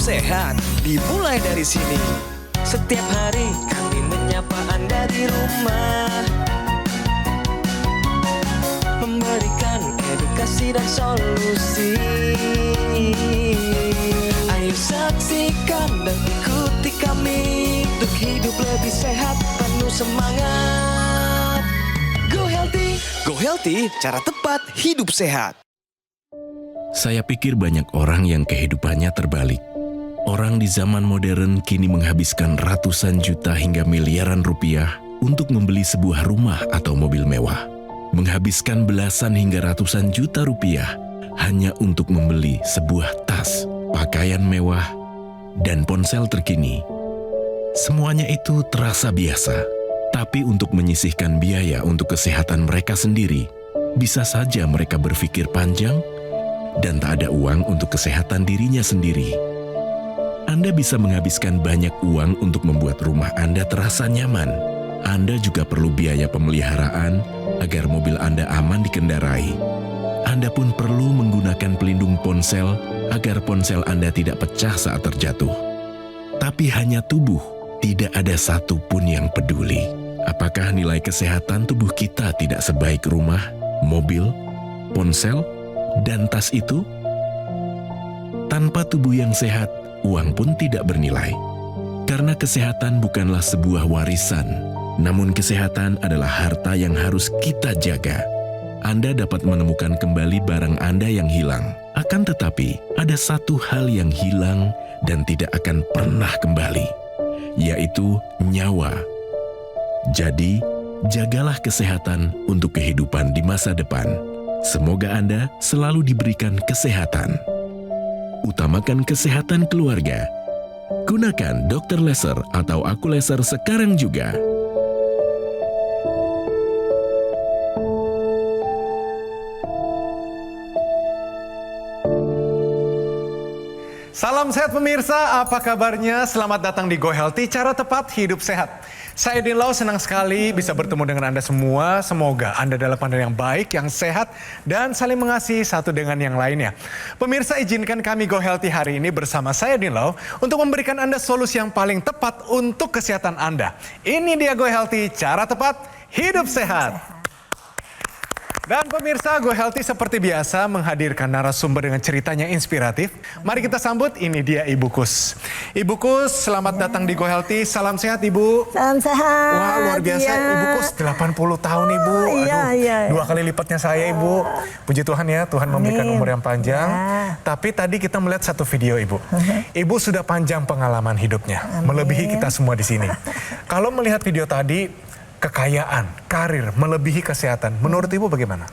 sehat dimulai dari sini. Setiap hari kami menyapa Anda di rumah, memberikan edukasi dan solusi. Ayo saksikan dan ikuti kami untuk hidup lebih sehat, penuh semangat. Go Healthy. Go Healthy, cara tepat hidup sehat. Saya pikir banyak orang yang kehidupannya terbalik. Orang di zaman modern kini menghabiskan ratusan juta hingga miliaran rupiah untuk membeli sebuah rumah atau mobil mewah. Menghabiskan belasan hingga ratusan juta rupiah hanya untuk membeli sebuah tas, pakaian mewah, dan ponsel terkini. Semuanya itu terasa biasa, tapi untuk menyisihkan biaya untuk kesehatan mereka sendiri, bisa saja mereka berpikir panjang dan tak ada uang untuk kesehatan dirinya sendiri. Anda bisa menghabiskan banyak uang untuk membuat rumah Anda terasa nyaman. Anda juga perlu biaya pemeliharaan agar mobil Anda aman dikendarai. Anda pun perlu menggunakan pelindung ponsel agar ponsel Anda tidak pecah saat terjatuh. Tapi hanya tubuh, tidak ada satupun yang peduli. Apakah nilai kesehatan tubuh kita tidak sebaik rumah, mobil, ponsel, dan tas itu? Tanpa tubuh yang sehat, uang pun tidak bernilai. Karena kesehatan bukanlah sebuah warisan, namun kesehatan adalah harta yang harus kita jaga. Anda dapat menemukan kembali barang Anda yang hilang. Akan tetapi, ada satu hal yang hilang dan tidak akan pernah kembali, yaitu nyawa. Jadi, jagalah kesehatan untuk kehidupan di masa depan. Semoga Anda selalu diberikan kesehatan. Utamakan kesehatan keluarga. Gunakan Dr. Laser atau Aku Laser sekarang juga. Salam sehat pemirsa, apa kabarnya? Selamat datang di Go Healthy, cara tepat hidup sehat. Saya Din Lau, senang sekali bisa bertemu dengan Anda semua. Semoga Anda dalam pandangan yang baik, yang sehat, dan saling mengasihi satu dengan yang lainnya. Pemirsa, izinkan kami Go Healthy hari ini bersama saya Din Lau untuk memberikan Anda solusi yang paling tepat untuk kesehatan Anda. Ini dia Go Healthy, cara tepat hidup sehat. Dan pemirsa, Go Healthy seperti biasa menghadirkan narasumber dengan ceritanya inspiratif. Mari kita sambut, ini dia Ibu Kus. Ibu Kus, selamat datang di Go Healthy. Salam sehat Ibu. Salam sehat. Wah, luar biasa. Ya. Ibu Kus 80 tahun Ibu. Aduh, iya. 2 kali lipatnya saya Ibu. Puji Tuhan ya, Tuhan memberikan umur yang panjang. Ya. Tapi tadi kita melihat satu video Ibu. Ibu sudah panjang pengalaman hidupnya, melebihi kita semua di sini. Kalau melihat video tadi, kekayaan, karir, melebihi kesehatan. Menurut Ibu bagaimana?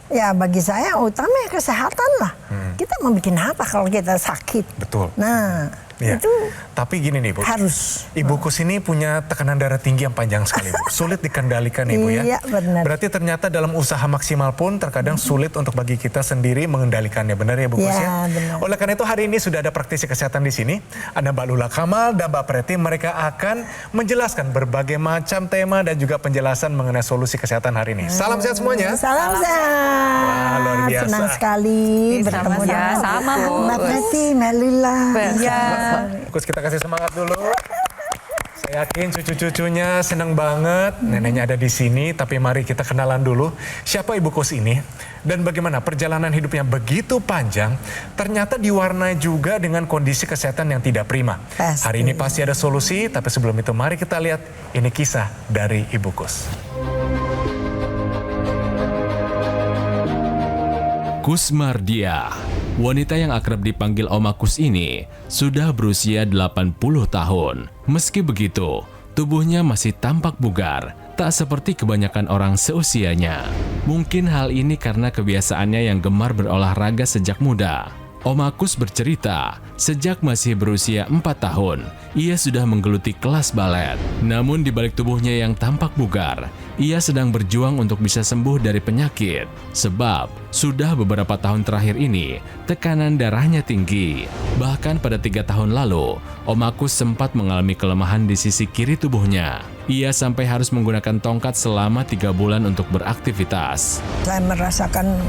Ya bagi saya utama kesehatan lah. Kita mau bikin apa kalau kita sakit? Betul. Nah Ya. itu Tapi gini nih Bu, harus. Ibu Kus ini punya tekanan darah tinggi yang panjang sekali Bu. Sulit dikendalikan Ibu ya. Iya benar. Berarti ternyata dalam usaha maksimal pun terkadang sulit untuk bagi kita sendiri mengendalikannya. Benar ya Bu Kus ya? Benar. Oleh karena itu hari ini sudah ada praktisi kesehatan di sini. Ada Mbak Lula Kamal dan Mbak Preti. Mereka akan menjelaskan berbagai macam tema dan juga penjelasan mengenai solusi kesehatan hari ini. Salam sehat semuanya. Salam sehat. Wah, luar biasa. Senang sekali bertemu dengan sama Bu. Mbak Preti, Mbak Lula. Iya. Kus, kita kasih semangat dulu. Saya yakin cucu-cucunya senang banget. Neneknya ada di sini, tapi mari kita kenalan dulu. Siapa Ibu Kus ini? Dan bagaimana perjalanan hidupnya begitu panjang, ternyata diwarnai juga dengan kondisi kesehatan yang tidak prima. Pasti. Hari ini pasti ada solusi, tapi sebelum itu mari kita lihat ini kisah dari Ibu Kus. Kus Mardia, wanita yang akrab dipanggil Oma Kus ini, sudah berusia 80 tahun. Meski begitu, tubuhnya masih tampak bugar, tak seperti kebanyakan orang seusianya. Mungkin hal ini karena kebiasaannya yang gemar berolahraga sejak muda. Oma Kus bercerita, sejak masih berusia 4 tahun, ia sudah menggeluti kelas balet. Namun di balik tubuhnya yang tampak bugar, ia sedang berjuang untuk bisa sembuh dari penyakit. Sebab, sudah beberapa tahun terakhir ini, tekanan darahnya tinggi. Bahkan pada 3 tahun lalu, Oma Kus sempat mengalami kelemahan di sisi kiri tubuhnya. Ia sampai harus menggunakan tongkat selama 3 bulan untuk beraktivitas. Saya merasakan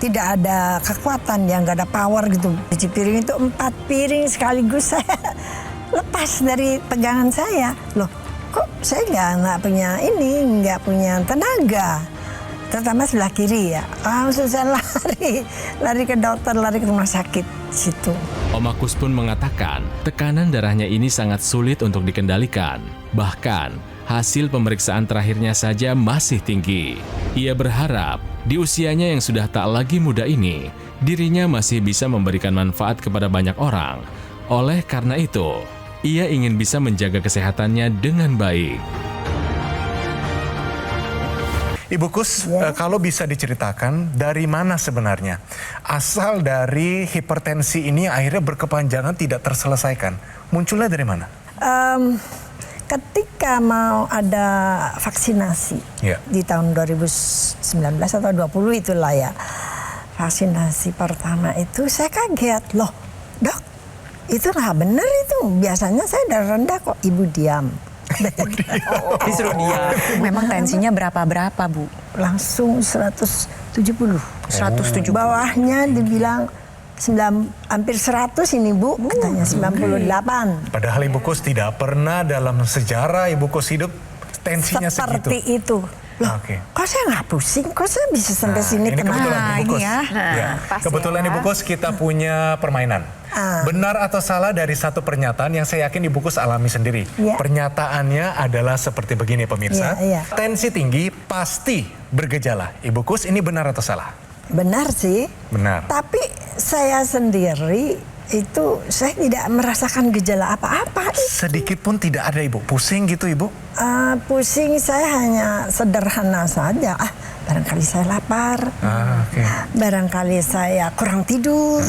tidak ada kekuatan, ya nggak ada power gitu. Cuci piring itu 4 piring sekaligus saya lepas dari pegangan saya. Loh, kok saya nggak punya nggak punya tenaga. Terutama sebelah kiri ya. Langsung saya lari ke dokter, lari ke rumah sakit situ. Om Agus pun mengatakan tekanan darahnya ini sangat sulit untuk dikendalikan. Bahkan hasil pemeriksaan terakhirnya saja masih tinggi. Ia berharap di usianya yang sudah tak lagi muda ini, dirinya masih bisa memberikan manfaat kepada banyak orang. Oleh karena itu, ia ingin bisa menjaga kesehatannya dengan baik. Ibu Kus, kalau bisa diceritakan dari mana sebenarnya asal dari hipertensi ini akhirnya berkepanjangan tidak terselesaikan? Munculnya dari mana? Ketika mau ada vaksinasi di tahun 2019 atau 20 itulah ya. Vaksinasi pertama itu saya kaget. Loh, Dok, itu nggak benar itu. Biasanya saya darah rendah kok, Ibu diam. Disuruh dia. Memang tensinya berapa Bu? Langsung 170. 170. Bawahnya dibilang hampir 100 ini Bu, katanya 98. Padahal Ibu Kus tidak pernah dalam sejarah Ibu Kus hidup tensinya Seperti segitu. itu. Loh, kok saya nggak pusing? Kok saya bisa sampai sini ini tenang? kebetulan Ibu Kus. Pas Kebetulan ya. Ibu Kus kita punya permainan. Benar atau salah dari satu pernyataan yang saya yakin Ibu Kus alami sendiri. Ya. Pernyataannya adalah seperti begini pemirsa. Ya. Tensi tinggi pasti bergejala. Ibu Kus, ini benar atau salah? Benar sih. Benar. Tapi saya sendiri itu saya tidak merasakan gejala apa-apa. Sedikit pun tidak ada Ibu. Pusing gitu Ibu? Pusing saya hanya sederhana saja. Barangkali saya lapar. Barangkali saya kurang tidur.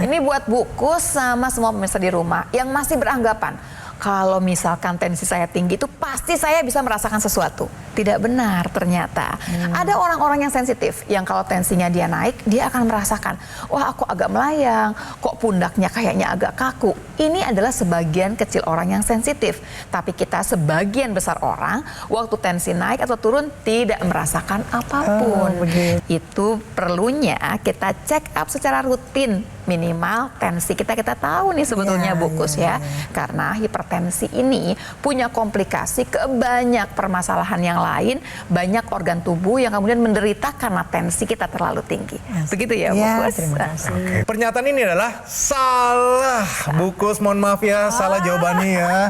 Ini buat Bu Kus sama semua pemirsa di rumah yang masih beranggapan kalau misalkan tensi saya tinggi itu pasti saya bisa merasakan sesuatu. Tidak benar ternyata. Ada orang-orang yang sensitif yang kalau tensinya dia naik, dia akan merasakan, wah aku agak melayang, kok pundaknya kayaknya agak kaku. Ini adalah sebagian kecil orang yang sensitif. Tapi kita sebagian besar orang, waktu tensi naik atau turun tidak merasakan apapun. Itu perlunya kita check up secara rutin. Minimal tensi kita tahu nih sebetulnya Bu Kus ya. Karena hipertensi ini punya komplikasi ke banyak permasalahan yang lain, banyak organ tubuh yang kemudian menderita karena tensi kita terlalu tinggi. Begitu ya Bu Kus? Terima kasih. Pernyataan ini adalah salah. Bu Kus, mohon maaf ya, salah jawabannya ya.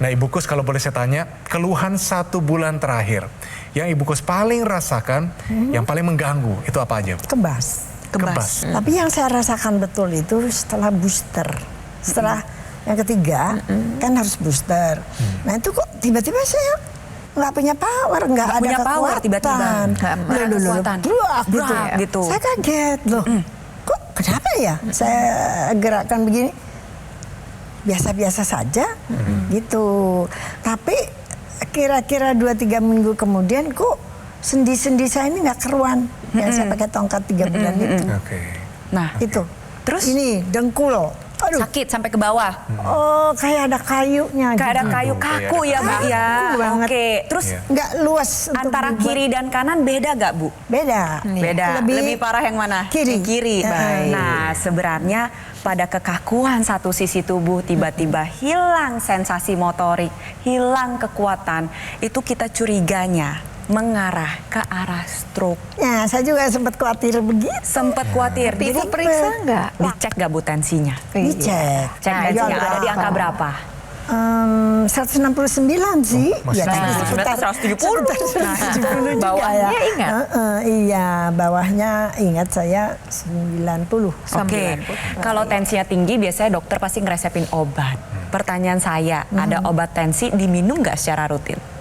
Nah Ibu Kus, kalau boleh saya tanya, keluhan 1 bulan terakhir yang Ibu Kus paling rasakan, yang paling mengganggu, itu apa aja? Kebas. Tapi yang saya rasakan betul itu setelah booster. Setelah yang ketiga, kan harus booster. Nah itu kok tiba-tiba saya nggak punya power, nggak ada punya kekuatan. power tiba-tiba. Kekuatan. Gitu. Saya kaget loh. Kok kenapa ya saya gerakkan begini? Biasa-biasa saja gitu. Tapi kira-kira 2-3 minggu kemudian kok sendi-sendi saya ini nggak keruan. Yang saya pakai tongkat 3 bulan itu. Nah itu. Terus ini dengkul. Aduh. sakit sampai ke bawah. Oh, kayak ada kayunya. Kayak ada gitu. kayu kaku ya Bu ya. Oke, terus Nggak luas. untuk antara dibuat. kiri dan kanan beda gak Bu? Beda. Beda. Lebih parah yang mana? Kiri. Kiri. Baik. Nah, sebenarnya pada kekakuan satu sisi tubuh tiba-tiba hilang sensasi motorik, hilang kekuatan, itu kita curiganya mengarah ke arah stroke. Ya, saya juga sempat khawatir begitu. Sempat khawatir. Ibu periksa nggak? Dicek gak Bu tensinya? Dicek. Cek tensinya ada di angka berapa? 169 sih. masih Ya, tinggi. sekitar 170. Nah, 170 juga bawahnya ya. ingat? Iya, bawahnya ingat saya 90. Oke, kalau tensinya tinggi biasanya dokter pasti ngeresepin obat. Pertanyaan saya, ada obat tensi diminum nggak secara rutin?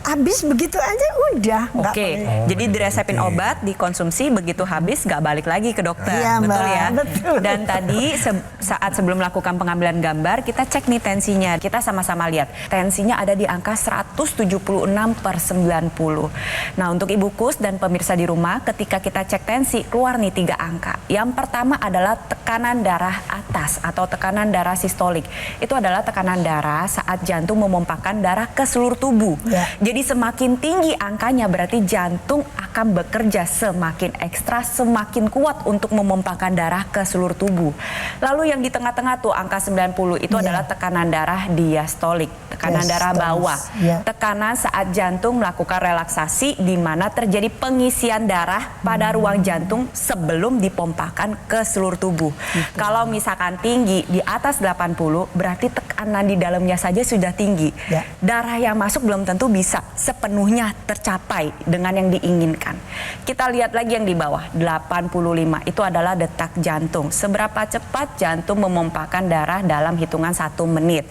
Habis begitu aja udah. nggak Oke, perlu. jadi diresepin obat, dikonsumsi, begitu habis nggak balik lagi ke dokter, Iya, betul Mbak, ya? betul. Dan tadi saat sebelum melakukan pengambilan gambar, kita cek nih tensinya. Kita sama-sama lihat, tensinya ada di angka 176/90. Nah, untuk Ibu Kus dan pemirsa di rumah, ketika kita cek tensi, keluar nih 3 angka. Yang pertama adalah tekanan darah atas atau tekanan darah sistolik. Itu adalah tekanan darah saat jantung memompakan darah ke seluruh tubuh. tubuh. Jadi semakin tinggi angkanya berarti jantung akan bekerja semakin ekstra, semakin kuat untuk memompahkan darah ke seluruh tubuh. Lalu yang di tengah-tengah tuh angka 90 itu adalah tekanan darah diastolik, tekanan darah bawah. Tekanan saat jantung melakukan relaksasi di mana terjadi pengisian darah pada ruang jantung sebelum dipompahkan ke seluruh tubuh. Kalau misalkan tinggi di atas 80 berarti tekanan di dalamnya saja sudah tinggi. Darah yang masuk belum tentu bisa sepenuhnya tercapai dengan yang diinginkan. Kita lihat lagi yang di bawah 85 itu adalah detak jantung. Seberapa cepat jantung memompahkan darah dalam hitungan 1 menit.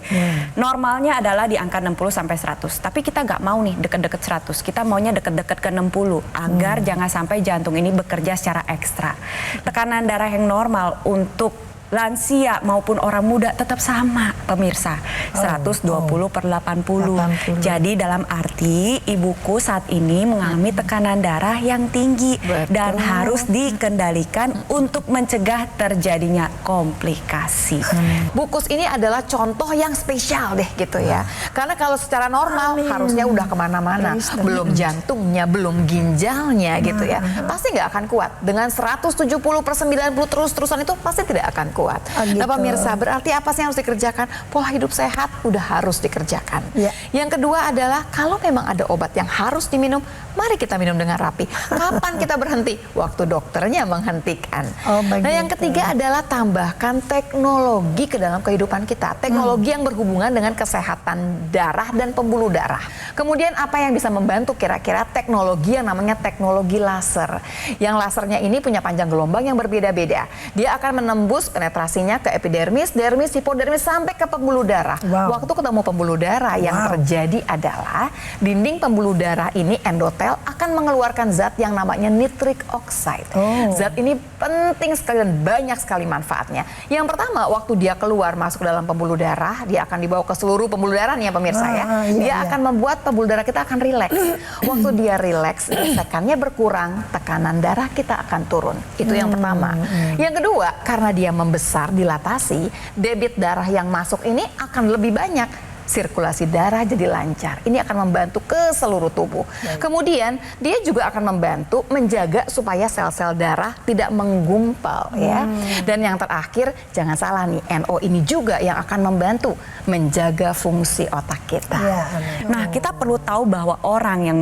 Normalnya adalah di angka 60 sampai 100. Tapi kita nggak mau nih deket-deket 100. Kita maunya deket-deket ke 60 agar jangan sampai jantung ini bekerja secara ekstra. Tekanan darah yang normal untuk lansia maupun orang muda tetap sama pemirsa, 120/80. Jadi dalam arti ibuku saat ini mengalami tekanan darah yang tinggi dan harus dikendalikan untuk mencegah terjadinya komplikasi. Bukus ini adalah contoh yang spesial deh gitu ya. Karena kalau secara normal harusnya udah kemana-mana, belum jantungnya, belum ginjalnya gitu ya, pasti nggak akan kuat. Dengan 170/90 terus-terusan itu pasti tidak akan kuat. Nah pemirsa, berarti apa sih yang harus dikerjakan? Pola hidup sehat udah harus dikerjakan. Yang kedua adalah kalau memang ada obat yang harus diminum, mari kita minum dengan rapi. Kapan kita berhenti? Waktu dokternya menghentikan. Nah yang ketiga adalah tambahkan teknologi ke dalam kehidupan kita. Teknologi yang berhubungan dengan kesehatan darah dan pembuluh darah. Kemudian apa yang bisa membantu kira-kira? Teknologi yang namanya teknologi laser. Yang lasernya ini punya panjang gelombang yang berbeda-beda. Dia akan menembus penetrasinya ke epidermis, dermis, hipodermis sampai ke pembuluh darah. Waktu ketemu pembuluh darah yang terjadi adalah dinding pembuluh darah ini endotel akan mengeluarkan zat yang namanya nitric oxide. Zat ini penting sekali dan banyak sekali manfaatnya. Yang pertama, waktu dia keluar masuk ke dalam pembuluh darah, dia akan dibawa ke seluruh pembuluh darah nih ya pemirsa ya. Dia akan membuat pembuluh darah kita akan rileks. Waktu dia rileks, tekannya berkurang, tekanan darah kita akan turun. Itu yang pertama. Yang kedua, karena dia membesar, dilatasi, debit darah yang masuk ini akan lebih banyak. Sirkulasi darah jadi lancar. Ini akan membantu ke seluruh tubuh. Kemudian dia juga akan membantu menjaga supaya sel-sel darah tidak menggumpal ya. Dan yang terakhir, jangan salah nih, NO ini juga yang akan membantu menjaga fungsi otak kita. Nah, kita perlu tahu bahwa orang yang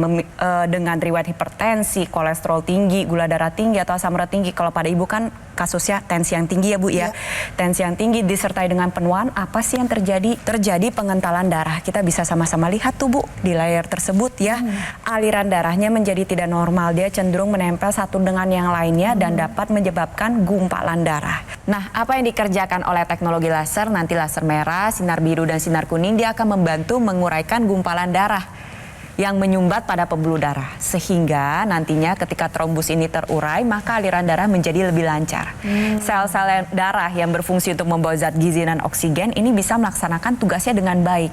dengan riwayat hipertensi, kolesterol tinggi, gula darah tinggi atau asam urat tinggi, kalau pada ibu kan kasusnya tensi yang tinggi ya Bu ya. Tensi yang tinggi disertai dengan penuaan, apa sih yang terjadi? Terjadi pengentalan darah. Kita bisa sama-sama lihat tuh Bu di layar tersebut ya. Aliran darahnya menjadi tidak normal. Dia cenderung menempel satu dengan yang lainnya dan dapat menyebabkan gumpalan darah. Nah, apa yang dikerjakan oleh teknologi laser? Nanti laser merah, sinar biru dan sinar kuning, dia akan membantu menguraikan gumpalan darah yang menyumbat pada pembuluh darah, sehingga nantinya ketika trombus ini terurai maka aliran darah menjadi lebih lancar. Sel-sel darah yang berfungsi untuk membawa zat gizi dan oksigen ini bisa melaksanakan tugasnya dengan baik.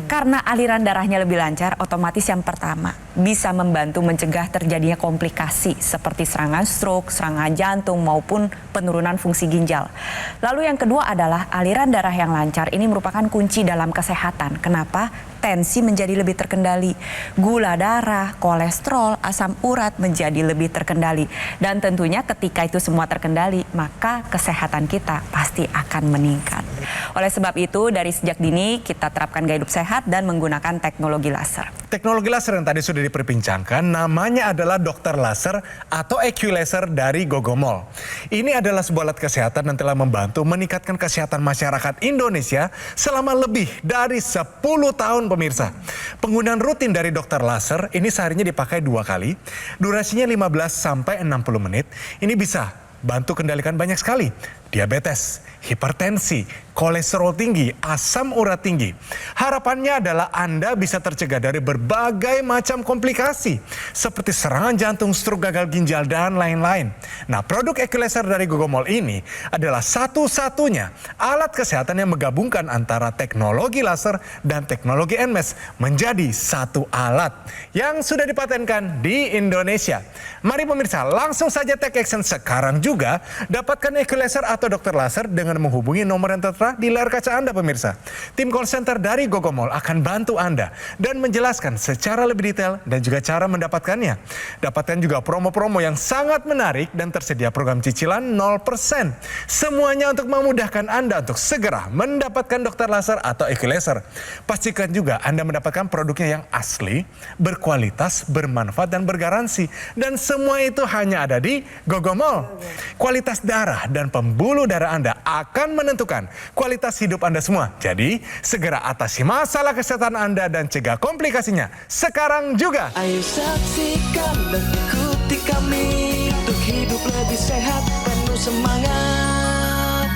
Karena aliran darahnya lebih lancar, otomatis yang pertama bisa membantu mencegah terjadinya komplikasi seperti serangan stroke, serangan jantung maupun penurunan fungsi ginjal. Lalu yang kedua adalah aliran darah yang lancar ini merupakan kunci dalam kesehatan. Kenapa? Tensi menjadi lebih terkendali, gula darah, kolesterol, asam urat menjadi lebih terkendali. Dan tentunya ketika itu semua terkendali, maka kesehatan kita pasti akan meningkat. Oleh sebab itu, dari sejak dini kita terapkan gaya hidup sehat dan menggunakan teknologi laser. Teknologi laser yang tadi sudah diperbincangkan, namanya adalah dokter laser atau EQ laser dari Gogomol. Ini adalah sebuah alat kesehatan yang telah membantu meningkatkan kesehatan masyarakat Indonesia selama lebih dari 10 tahun pemirsa. Penggunaan rutin dari dokter laser ini seharinya dipakai 2 kali, durasinya 15 sampai 60 menit. Ini bisa bantu kendalikan banyak sekali. Diabetes, hipertensi, kolesterol tinggi, asam urat tinggi. Harapannya adalah Anda bisa tercegah dari berbagai macam komplikasi seperti serangan jantung, stroke, gagal ginjal, dan lain-lain. Nah, produk EQ laser dari Gogomol ini adalah satu-satunya alat kesehatan yang menggabungkan antara teknologi laser dan teknologi NMES menjadi satu alat yang sudah dipatenkan di Indonesia. Mari pemirsa, langsung saja take action sekarang juga dapatkan EQ laser atau dokter laser dengan menghubungi nomor yang tertera di layar kaca Anda pemirsa. Tim call center dari Gogomall akan bantu Anda dan menjelaskan secara lebih detail dan juga cara mendapatkannya. Dapatkan juga promo-promo yang sangat menarik dan tersedia program cicilan 0%. Semuanya untuk memudahkan Anda untuk segera mendapatkan dokter laser atau equilaser. Pastikan juga Anda mendapatkan produknya yang asli, berkualitas, bermanfaat, dan bergaransi. Dan semua itu hanya ada di Gogomall. Kualitas darah dan pembuluh darah Anda akan menentukan kualitas hidup Anda semua. Jadi, segera atasi masalah kesehatan Anda dan cegah komplikasinya sekarang juga. Ayo saksikan dan ikuti kami untuk hidup lebih sehat, penuh semangat.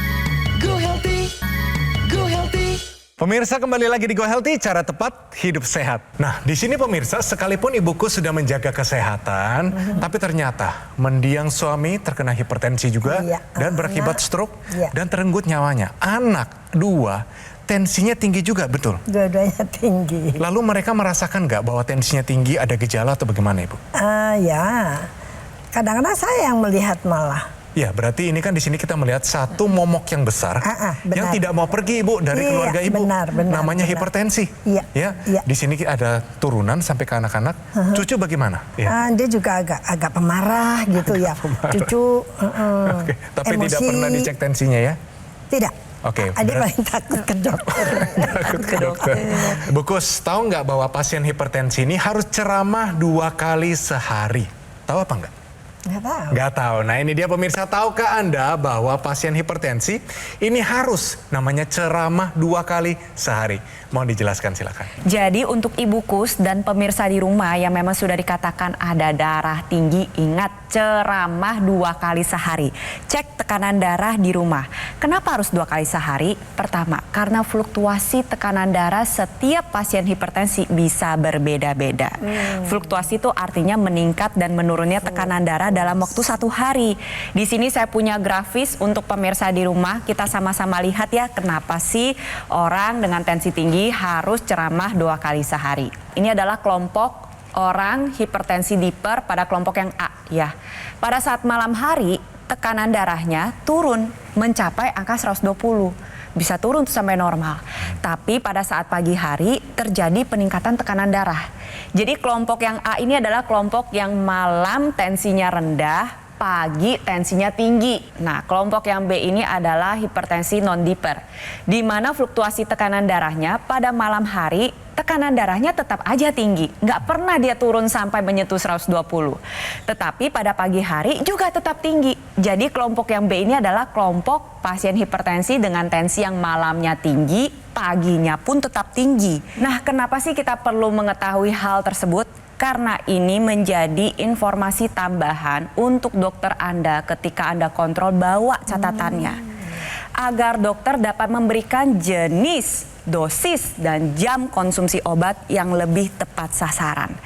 Go Healthy, Go Healthy. Pemirsa, kembali lagi di Go Healthy, cara tepat hidup sehat. Nah, di sini pemirsa, sekalipun ibuku sudah menjaga kesehatan, tapi ternyata mendiang suami terkena hipertensi juga dan berakibat stroke dan terenggut nyawanya. Anak 2 tensinya tinggi juga, betul? Dua-duanya tinggi. Lalu mereka merasakan nggak bahwa tensinya tinggi, ada gejala atau bagaimana, Ibu? Ya, kadang-kadang saya yang melihat malah. Ya, berarti ini kan di sini kita melihat satu momok yang besar yang tidak mau pergi, Ibu, dari keluarga Ibu. Benar, namanya hipertensi. Iya. Ya. Di sini ada turunan sampai ke anak-anak. Cucu bagaimana? Ya. Dia juga agak pemarah gitu ya. Cucu Oke. Tapi emosi. tidak pernah dicek tensinya ya? Tidak. Oke. Dia paling takut ke dokter. Takut ke dokter. Bu Kus, tahu nggak bahwa pasien hipertensi ini harus ceramah 2 kali sehari? Tahu apa nggak? Nggak tahu. Nggak tahu. Nah ini dia pemirsa, tahukah Anda bahwa pasien hipertensi ini harus namanya ceramah 2 kali sehari? Mau dijelaskan silakan. Jadi untuk Ibu Kus dan pemirsa di rumah yang memang sudah dikatakan ada darah tinggi, ingat ceramah 2 kali sehari. Cek tekanan darah di rumah. Kenapa harus 2 kali sehari? Pertama, karena fluktuasi tekanan darah setiap pasien hipertensi bisa berbeda-beda. Fluktuasi itu artinya meningkat dan menurunnya tekanan darah dalam waktu 1 hari. Di sini saya punya grafis untuk pemirsa di rumah. Kita sama-sama lihat ya, kenapa sih orang dengan tensi tinggi harus ceramah 2 kali sehari. Ini adalah kelompok orang hipertensi diper pada kelompok yang A ya. Pada saat malam hari tekanan darahnya turun mencapai angka 120. Bisa turun sampai normal. Tapi pada saat pagi hari terjadi peningkatan tekanan darah. Jadi kelompok yang A ini adalah kelompok yang malam tensinya rendah, pagi tensinya tinggi. Nah, kelompok yang B ini adalah hipertensi non-diper, di mana fluktuasi tekanan darahnya pada malam hari tekanan darahnya tetap aja tinggi. Nggak pernah dia turun sampai menyentuh 120. Tetapi pada pagi hari juga tetap tinggi. Jadi kelompok yang B ini adalah kelompok pasien hipertensi dengan tensi yang malamnya tinggi, paginya pun tetap tinggi. Nah, kenapa sih kita perlu mengetahui hal tersebut? Karena ini menjadi informasi tambahan untuk dokter Anda ketika Anda kontrol, bawa catatannya. Agar dokter dapat memberikan jenis, dosis, dan jam konsumsi obat yang lebih tepat sasaran.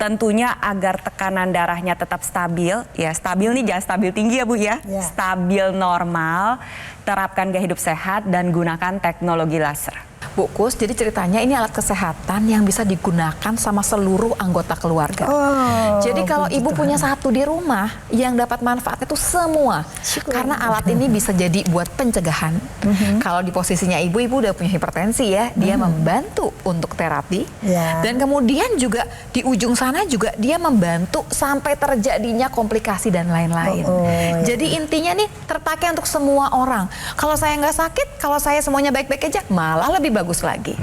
Tentunya agar tekanan darahnya tetap stabil, ya stabil nih jangan stabil tinggi ya Bu ya. Stabil normal, terapkan gaya hidup sehat dan gunakan teknologi laser. Bu Kus, jadi ceritanya ini alat kesehatan yang bisa digunakan sama seluruh anggota keluarga. Jadi kalau ibu punya satu di rumah, yang dapat manfaat itu semua. Karena alat ini bisa jadi buat pencegahan. Kalau di posisinya ibu udah punya hipertensi ya, dia membantu untuk terapi. Dan kemudian juga di ujung sana juga dia membantu sampai terjadinya komplikasi dan lain-lain. Jadi intinya nih terpakai untuk semua orang. Kalau saya nggak sakit, kalau saya semuanya baik-baik aja, malah lebih bagus lagi.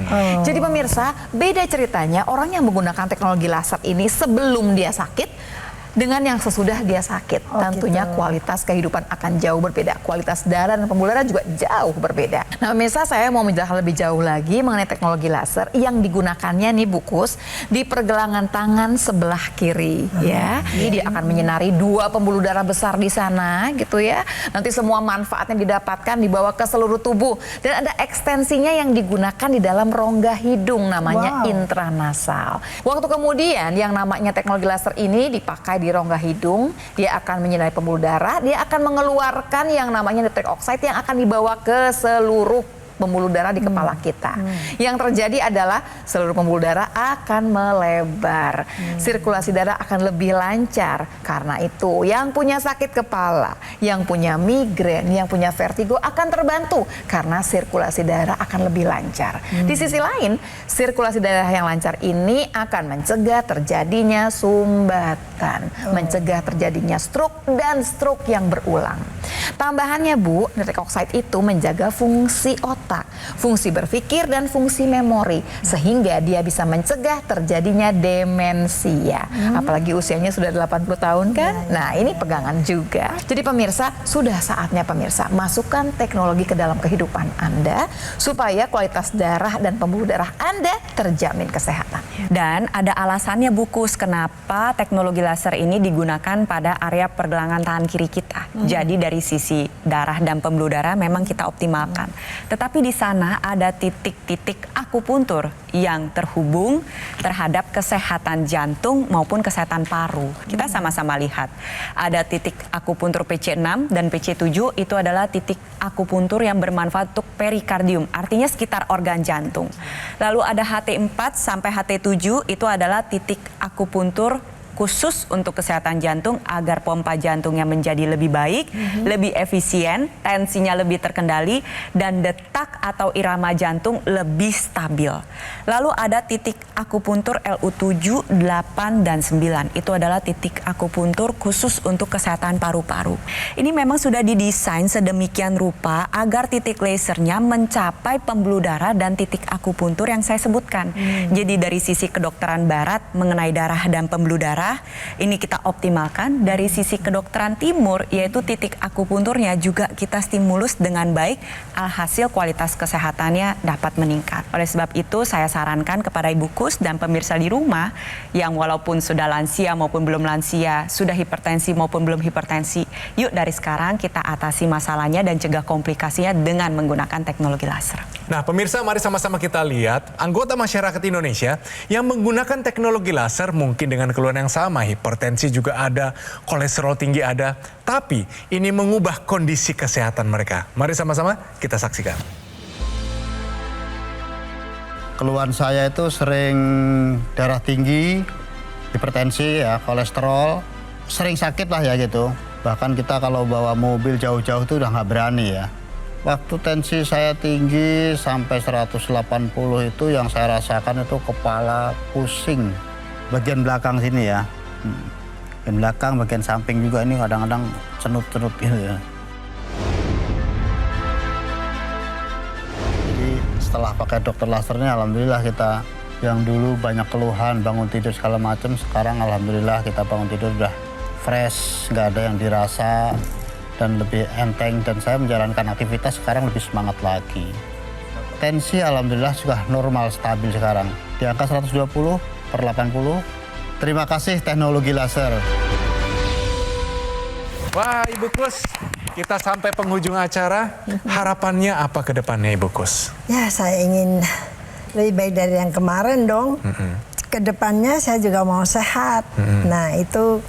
Jadi pemirsa, beda ceritanya orang yang menggunakan teknologi laser ini sebelum dia sakit dengan yang sesudah dia sakit. Tentunya kualitas kehidupan akan jauh berbeda. Kualitas darah dan pembuluh darah juga jauh berbeda. Nah pemirsa, saya mau menjelaskan lebih jauh lagi mengenai teknologi laser yang digunakannya nih Bu Kus di pergelangan tangan sebelah kiri ya. Jadi dia akan menyinari 2 pembuluh darah besar di sana gitu ya. Nanti semua manfaatnya didapatkan dibawa ke seluruh tubuh. Dan ada ekstensinya yang digunakan di dalam rongga hidung namanya intranasal. Waktu kemudian yang namanya teknologi laser ini dipakai di rongga hidung, dia akan menyinari pembuluh darah, dia akan mengeluarkan yang namanya nitric oxide yang akan dibawa ke seluruh pembuluh darah di kepala kita. Yang terjadi adalah seluruh pembuluh darah akan melebar. Sirkulasi darah akan lebih lancar. Karena itu yang punya sakit kepala, yang punya migrain, yang punya vertigo akan terbantu karena sirkulasi darah akan lebih lancar. Di sisi lain, sirkulasi darah yang lancar ini akan mencegah terjadinya sumbatan, mencegah terjadinya stroke dan stroke yang berulang. Tambahannya Bu, nitric oxide itu menjaga fungsi otak, fungsi berpikir dan fungsi memori sehingga dia bisa mencegah terjadinya demensia. Apalagi usianya sudah 80 tahun kan? Nah, ini pegangan juga. Jadi pemirsa, sudah saatnya pemirsa masukkan teknologi ke dalam kehidupan Anda supaya kualitas darah dan pembuluh darah Anda terjamin kesehatannya. Dan ada alasannya Bu Kus, kenapa teknologi laser ini digunakan pada area pergelangan tangan kiri kita. Jadi dari sisi darah dan pembuluh darah memang kita optimalkan. Tetapi di sana ada titik-titik akupuntur yang terhubung terhadap kesehatan jantung maupun kesehatan paru. Kita sama-sama lihat. Ada titik akupuntur PC6 dan PC7 itu adalah titik akupuntur yang bermanfaat untuk perikardium, artinya sekitar organ jantung. Lalu ada HT4 sampai HT7 itu adalah titik akupuntur khusus untuk kesehatan jantung agar pompa jantungnya menjadi lebih baik, lebih efisien, tensinya lebih terkendali, dan detak atau irama jantung lebih stabil. Lalu ada titik akupuntur LU7, 8, dan 9. Itu adalah titik akupuntur khusus untuk kesehatan paru-paru. Ini memang sudah didesain sedemikian rupa agar titik lasernya mencapai pembuluh darah dan titik akupuntur yang saya sebutkan. Jadi dari sisi kedokteran barat mengenai darah dan pembuluh darah, ini kita optimalkan. Dari sisi kedokteran timur, yaitu titik akupunturnya juga kita stimulus dengan baik, alhasil kualitas kesehatannya dapat meningkat. Oleh sebab itu saya sarankan kepada Ibu Kus dan pemirsa di rumah yang walaupun sudah lansia maupun belum lansia, sudah hipertensi maupun belum hipertensi, yuk dari sekarang kita atasi masalahnya dan cegah komplikasinya dengan menggunakan teknologi laser. Nah pemirsa, mari sama-sama kita lihat anggota masyarakat Indonesia yang menggunakan teknologi laser mungkin dengan keluhan yang sama, hipertensi juga ada, kolesterol tinggi ada, tapi ini mengubah kondisi kesehatan mereka. Mari sama-sama kita saksikan. Keluhan saya itu sering darah tinggi, hipertensi ya, kolesterol, sering sakit lah ya gitu. Bahkan kita kalau bawa mobil jauh-jauh itu udah nggak berani ya. Waktu tensi saya tinggi sampai 180 itu yang saya rasakan itu kepala pusing. Bagian belakang sini ya. Bagian belakang, bagian samping juga ini kadang-kadang cenut-cenut gitu ya. Jadi setelah pakai dokter lasernya alhamdulillah kita yang dulu banyak keluhan, bangun tidur segala macam, sekarang alhamdulillah kita bangun tidur udah fresh, nggak ada yang dirasa dan lebih enteng, dan saya menjalankan aktivitas sekarang lebih semangat lagi. Tensi alhamdulillah sudah normal, stabil sekarang. Di angka 120/80. Terima kasih teknologi laser. Wah Ibu Kus, kita sampai penghujung acara. Harapannya apa ke depannya Ibu Kus? Ya saya ingin lebih baik dari yang kemarin dong. Kedepannya saya juga mau sehat. Nah itu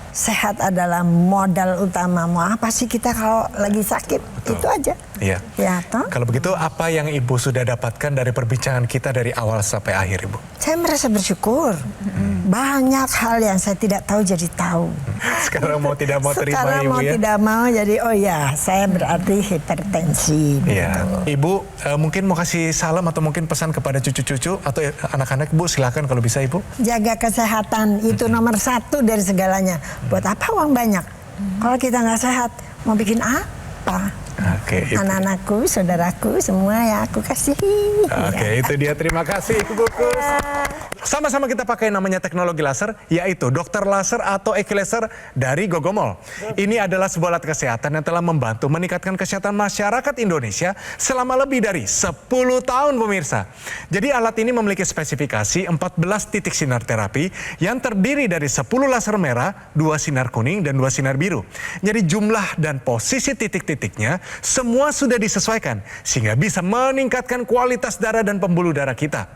sehat adalah modal utama. Mau apa sih kita kalau lagi sakit? Betul. Itu aja. Iya. Ya, toh? Kalau begitu apa yang Ibu sudah dapatkan dari perbincangan kita dari awal sampai akhir Ibu? Saya merasa bersyukur. Banyak hal yang saya tidak tahu jadi tahu. Sekarang mau tidak mau terima Sekarang Ibu mau ya? tidak mau jadi oh ya saya berarti hipertensi. Iya. Gitu. Ibu mungkin mau kasih salam atau mungkin pesan kepada cucu-cucu atau anak-anak Bu, silakan kalau bisa Ibu. Jaga kesehatan itu nomor satu dari segalanya. Buat apa uang banyak? Kalau kita nggak sehat, mau bikin apa? Oke, anak-anakku, saudaraku, semua ya aku kasih. Oke, itu dia. Terima kasih Ibu Kus. Sama-sama kita pakai namanya teknologi laser, yaitu dokter laser atau Equilaser dari Gogomol. Ini adalah sebuah alat kesehatan yang telah membantu meningkatkan kesehatan masyarakat Indonesia selama lebih dari 10 tahun pemirsa. Jadi alat ini memiliki spesifikasi 14 titik sinar terapi yang terdiri dari 10 laser merah, 2 sinar kuning, dan 2 sinar biru. Jadi jumlah dan posisi titik-titiknya semua sudah disesuaikan sehingga bisa meningkatkan kualitas darah dan pembuluh darah kita.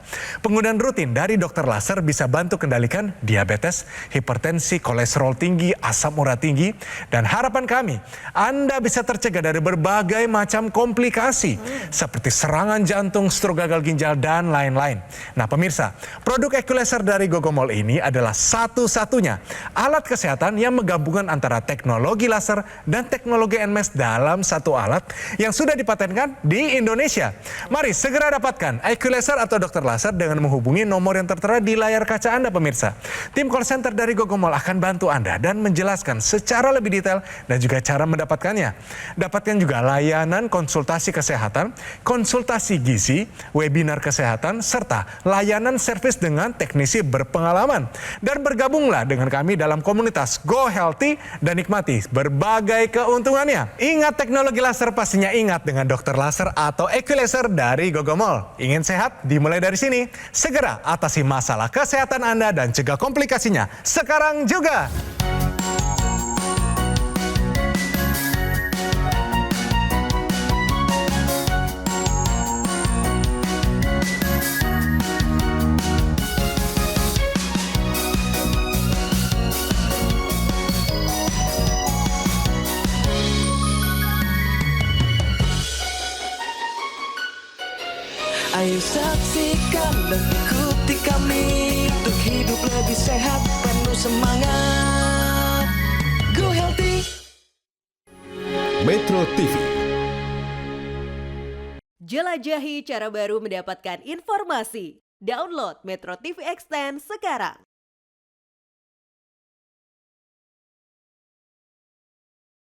Penggunaan rutin dari dokter dokter laser bisa bantu kendalikan diabetes, hipertensi, kolesterol tinggi, asam urat tinggi. Dan harapan kami, Anda bisa tercegah dari berbagai macam komplikasi seperti serangan jantung, stroke gagal ginjal, dan lain-lain. Nah pemirsa, produk EQ-Laser dari Gogomol ini adalah satu-satunya alat kesehatan yang menggabungkan antara teknologi laser dan teknologi NMES dalam satu alat yang sudah dipatenkan di Indonesia. Mari segera dapatkan EQ-Laser atau dokter laser dengan menghubungi nomor yang tertera di layar kaca Anda pemirsa. Tim call center dari Gogomol akan bantu Anda dan menjelaskan secara lebih detail dan juga cara mendapatkannya. Dapatkan juga layanan konsultasi kesehatan, konsultasi gizi, webinar kesehatan, serta layanan servis dengan teknisi berpengalaman. Dan bergabunglah dengan kami dalam komunitas Go Healthy dan nikmati berbagai keuntungannya. Ingat teknologi laser, pastinya ingat dengan dokter laser atau EQ-Laser dari Gogomol. Ingin sehat? Dimulai dari sini. Segera atasi masalah kesehatan Anda dan cegah komplikasinya sekarang juga. Ayo saksikan dan ikuti kami untuk hidup lebih sehat, penuh semangat. Go Healthy. Metro TV. Jelajahi cara baru mendapatkan informasi. Download Metro TV Extend sekarang.